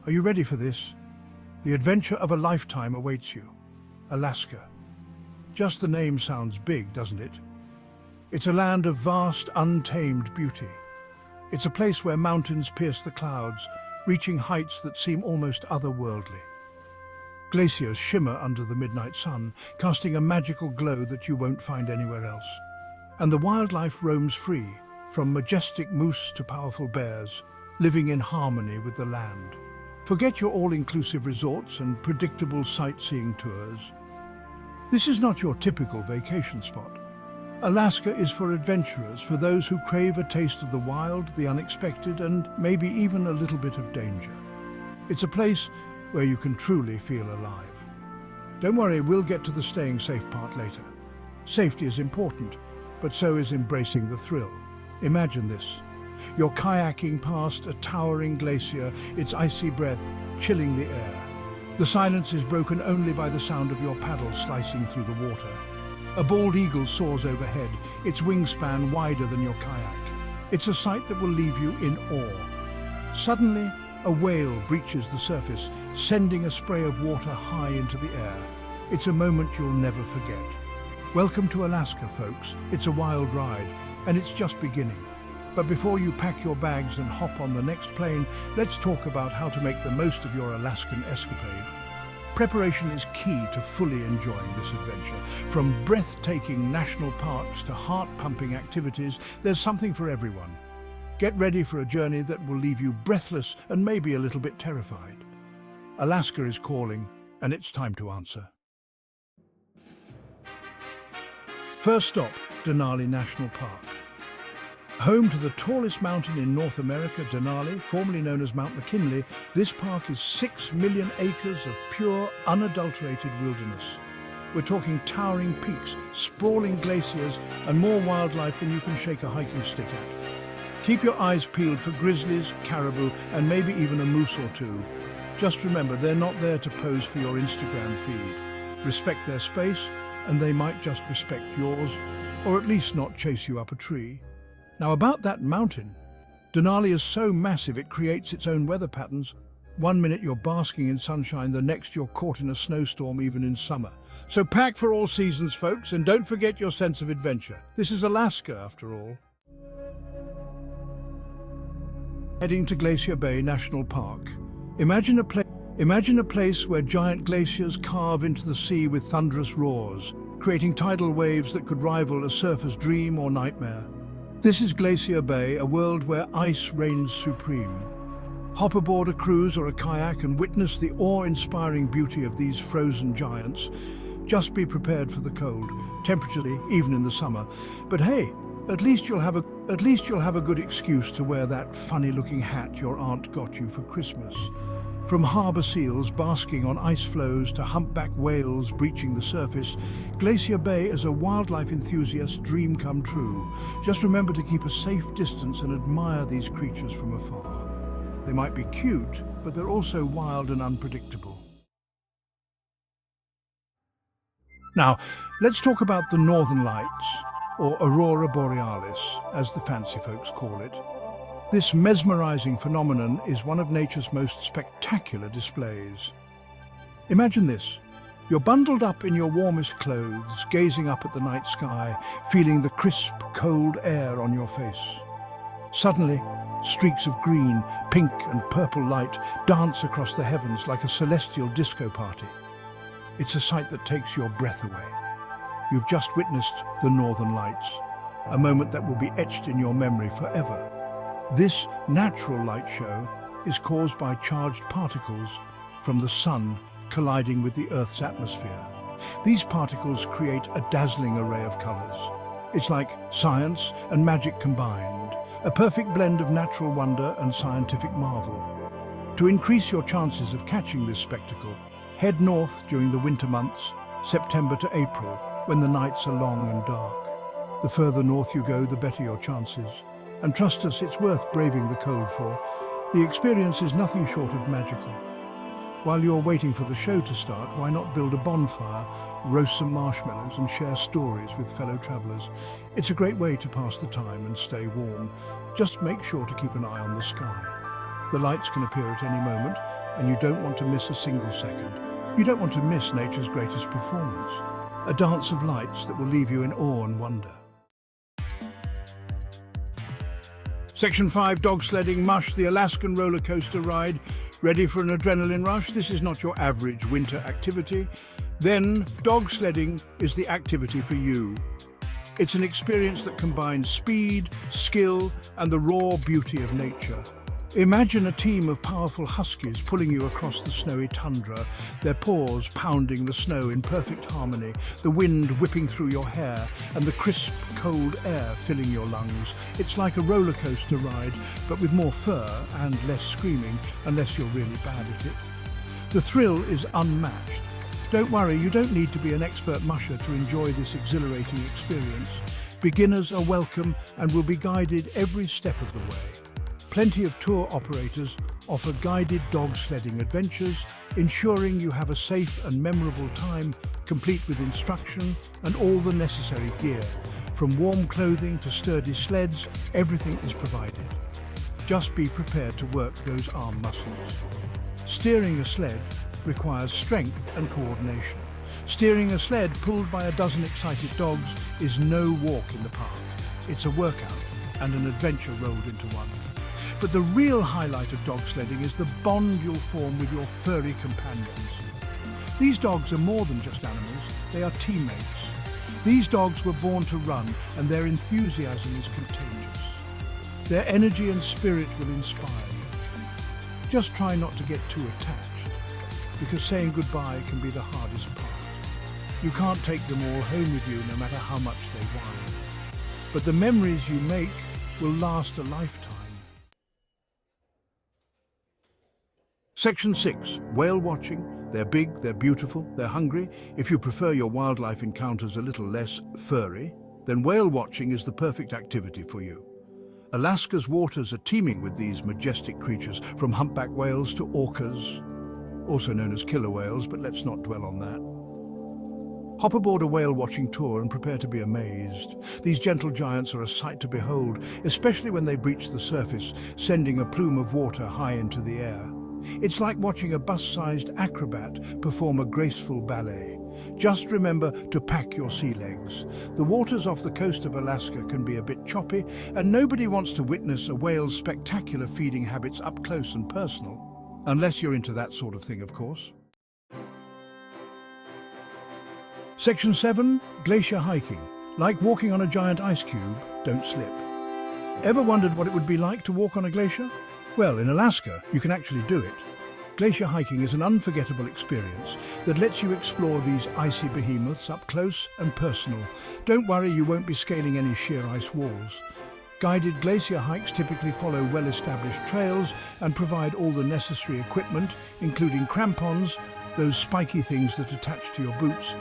Are you ready for this? The adventure of a lifetime awaits you. Alaska. Just the name sounds big, doesn't it? It's a land of vast, untamed beauty. It's a place where mountains pierce the clouds, reaching heights that seem almost otherworldly. Glaciers shimmer under the midnight sun, casting a magical glow that you won't find anywhere else. And the wildlife roams free, from majestic moose to powerful bears, living in harmony with the land. Forget your all-inclusive resorts and predictable sightseeing tours. This is not your typical vacation spot. Alaska is for adventurers, for those who crave a taste of the wild, the unexpected, and maybe even a little bit of danger. It's a place where you can truly feel alive. Don't worry, we'll get to the staying safe part later. Safety is important, but so is embracing the thrill. Imagine this. You're kayaking past a towering glacier, its icy breath chilling the air. The silence is broken only by the sound of your paddle slicing through the water. A bald eagle soars overhead, its wingspan wider than your kayak. It's a sight that will leave you in awe. Suddenly, a whale breaches the surface, sending a spray of water high into the air. It's a moment you'll never forget. Welcome to Alaska, folks. It's a wild ride, and it's just beginning. But before you pack your bags and hop on the next plane, let's talk about how to make the most of your Alaskan escapade. Preparation is key to fully enjoying this adventure. From breathtaking national parks to heart-pumping activities, there's something for everyone. Get ready for a journey that will leave you breathless and maybe a little bit terrified. Alaska is calling, and it's time to answer. First stop, Denali National Park. Home to the tallest mountain in North America, Denali, formerly known as Mount McKinley, this park is 6 million acres of pure, unadulterated wilderness. We're talking towering peaks, sprawling glaciers, and more wildlife than you can shake a hiking stick at. Keep your eyes peeled for grizzlies, caribou, and maybe even a moose or two. Just remember, they're not there to pose for your Instagram feed. Respect their space, and they might just respect yours, or at least not chase you up a tree. Now about that mountain, Denali is so massive it creates its own weather patterns. One minute you're basking in sunshine, the next you're caught in a snowstorm even in summer. So pack for all seasons, folks, and don't forget your sense of adventure. This is Alaska, after all. Heading to Glacier Bay National Park. Imagine a place where giant glaciers carve into the sea with thunderous roars, creating tidal waves that could rival a surfer's dream or nightmare. This is Glacier Bay, a world where ice reigns supreme. Hop aboard a cruise or a kayak and witness the awe-inspiring beauty of these frozen giants. Just be prepared for the cold, temperately, even in the summer. But hey, at least you'll have a good excuse to wear that funny-looking hat your aunt got you for Christmas. From harbour seals basking on ice floes to humpback whales breaching the surface, Glacier Bay is a wildlife enthusiast's dream come true. Just remember to keep a safe distance and admire these creatures from afar. They might be cute, but they're also wild and unpredictable. Now, let's talk about the Northern Lights, or Aurora Borealis, as the fancy folks call it. This mesmerizing phenomenon is one of nature's most spectacular displays. Imagine this. You're bundled up in your warmest clothes, gazing up at the night sky, feeling the crisp, cold air on your face. Suddenly, streaks of green, pink and purple light dance across the heavens like a celestial disco party. It's a sight that takes your breath away. You've just witnessed the Northern Lights, a moment that will be etched in your memory forever. This natural light show is caused by charged particles from the sun colliding with the Earth's atmosphere. These particles create a dazzling array of colors. It's like science and magic combined, a perfect blend of natural wonder and scientific marvel. To increase your chances of catching this spectacle, head north during the winter months, September to April, when the nights are long and dark. The further north you go, the better your chances. And trust us, it's worth braving the cold for. The experience is nothing short of magical. While you're waiting for the show to start, why not build a bonfire, roast some marshmallows and share stories with fellow travelers? It's a great way to pass the time and stay warm. Just make sure to keep an eye on the sky. The lights can appear at any moment, and you don't want to miss a single second. You don't want to miss nature's greatest performance, a dance of lights that will leave you in awe and wonder. Section 5, dog sledding, Mush, the Alaskan roller coaster ride. Ready for an adrenaline rush? This is not your average winter activity. Then, dog sledding is the activity for you. It's an experience that combines speed, skill, and the raw beauty of nature. Imagine a team of powerful huskies pulling you across the snowy tundra, their paws pounding the snow in perfect harmony, the wind whipping through your hair, and the crisp, cold air filling your lungs. It's like a roller coaster ride, but with more fur and less screaming, unless you're really bad at it. The thrill is unmatched. Don't worry, you don't need to be an expert musher to enjoy this exhilarating experience. Beginners are welcome and will be guided every step of the way. Plenty of tour operators offer guided dog sledding adventures, ensuring you have a safe and memorable time, complete with instruction and all the necessary gear. From warm clothing to sturdy sleds, everything is provided. Just be prepared to work those arm muscles. Steering a sled requires strength and coordination. Steering a sled pulled by a dozen excited dogs is no walk in the park. It's a workout and an adventure rolled into one. But the real highlight of dog sledding is the bond you'll form with your furry companions. These dogs are more than just animals, they are teammates. These dogs were born to run, and their enthusiasm is contagious. Their energy and spirit will inspire you. Just try not to get too attached, because saying goodbye can be the hardest part. You can't take them all home with you no matter how much they whine. But the memories you make will last a lifetime. Section 6, whale watching. They're big, they're beautiful, they're hungry. If you prefer your wildlife encounters a little less furry, then whale watching is the perfect activity for you. Alaska's waters are teeming with these majestic creatures, from humpback whales to orcas, also known as killer whales, but let's not dwell on that. Hop aboard a whale-watching tour and prepare to be amazed. These gentle giants are a sight to behold, especially when they breach the surface, sending a plume of water high into the air. It's like watching a bus-sized acrobat perform a graceful ballet. Just remember to pack your sea legs. The waters off the coast of Alaska can be a bit choppy, and nobody wants to witness a whale's spectacular feeding habits up close and personal. Unless you're into that sort of thing, of course. Section 7, glacier hiking. Like walking on a giant ice cube, don't slip. Ever wondered what it would be like to walk on a glacier? Well, in Alaska, you can actually do it. Glacier hiking is an unforgettable experience that lets you explore these icy behemoths up close and personal. Don't worry, you won't be scaling any sheer ice walls. Guided glacier hikes typically follow well-established trails and provide all the necessary equipment, including crampons, those spiky things that attach to your boots,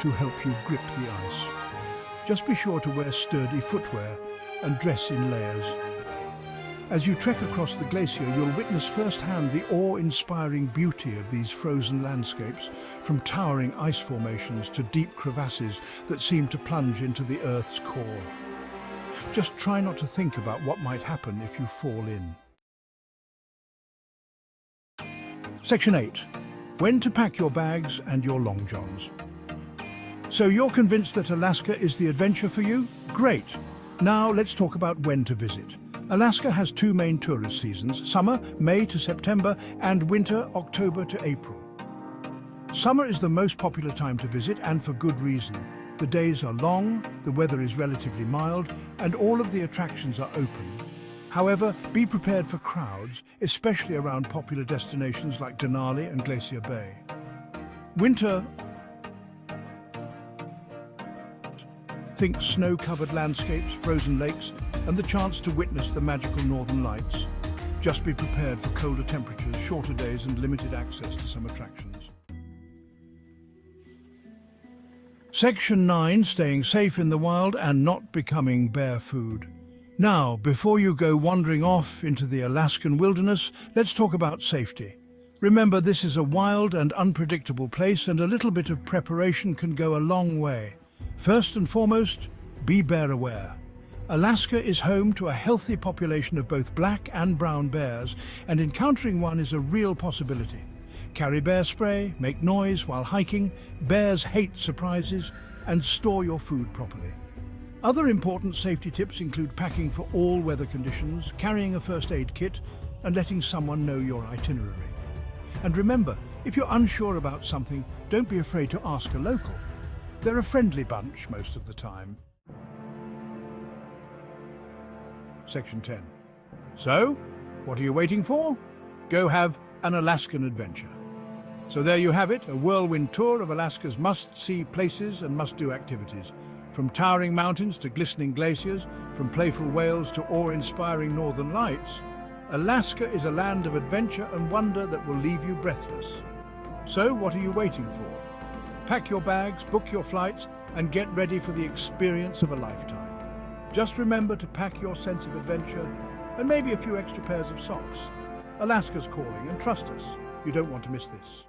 to help you grip the ice. Just be sure to wear sturdy footwear and dress in layers. As you trek across the glacier, you'll witness firsthand the awe-inspiring beauty of these frozen landscapes, from towering ice formations to deep crevasses that seem to plunge into the Earth's core. Just try not to think about what might happen if you fall in. Section 8. When to pack your bags and your long johns. So you're convinced that Alaska is the adventure for you? Great! Now let's talk about when to visit. Alaska has two main tourist seasons: summer, May to September, and winter, October to April. Summer is the most popular time to visit, and for good reason. The days are long, the weather is relatively mild, and all of the attractions are open. However, be prepared for crowds, especially around popular destinations like Denali and Glacier Bay. Winter, think snow-covered landscapes, frozen lakes, and the chance to witness the magical northern lights. Just be prepared for colder temperatures, shorter days, and limited access to some attractions. Section 9, staying safe in the wild and not becoming bear food. Now, before you go wandering off into the Alaskan wilderness, let's talk about safety. Remember, this is a wild and unpredictable place, and a little bit of preparation can go a long way. First and foremost, be bear aware. Alaska is home to a healthy population of both black and brown bears, and encountering one is a real possibility. Carry bear spray, make noise while hiking, bears hate surprises, and store your food properly. Other important safety tips include packing for all weather conditions, carrying a first aid kit, and letting someone know your itinerary. And remember, if you're unsure about something, don't be afraid to ask a local. They're a friendly bunch most of the time. Section 10. So, what are you waiting for? Go have an Alaskan adventure. So there you have it, a whirlwind tour of Alaska's must-see places and must-do activities. From towering mountains to glistening glaciers, from playful whales to awe-inspiring northern lights, Alaska is a land of adventure and wonder that will leave you breathless. So what are you waiting for? Pack your bags, book your flights, and get ready for the experience of a lifetime. Just remember to pack your sense of adventure and maybe a few extra pairs of socks. Alaska's calling, and trust us, you don't want to miss this.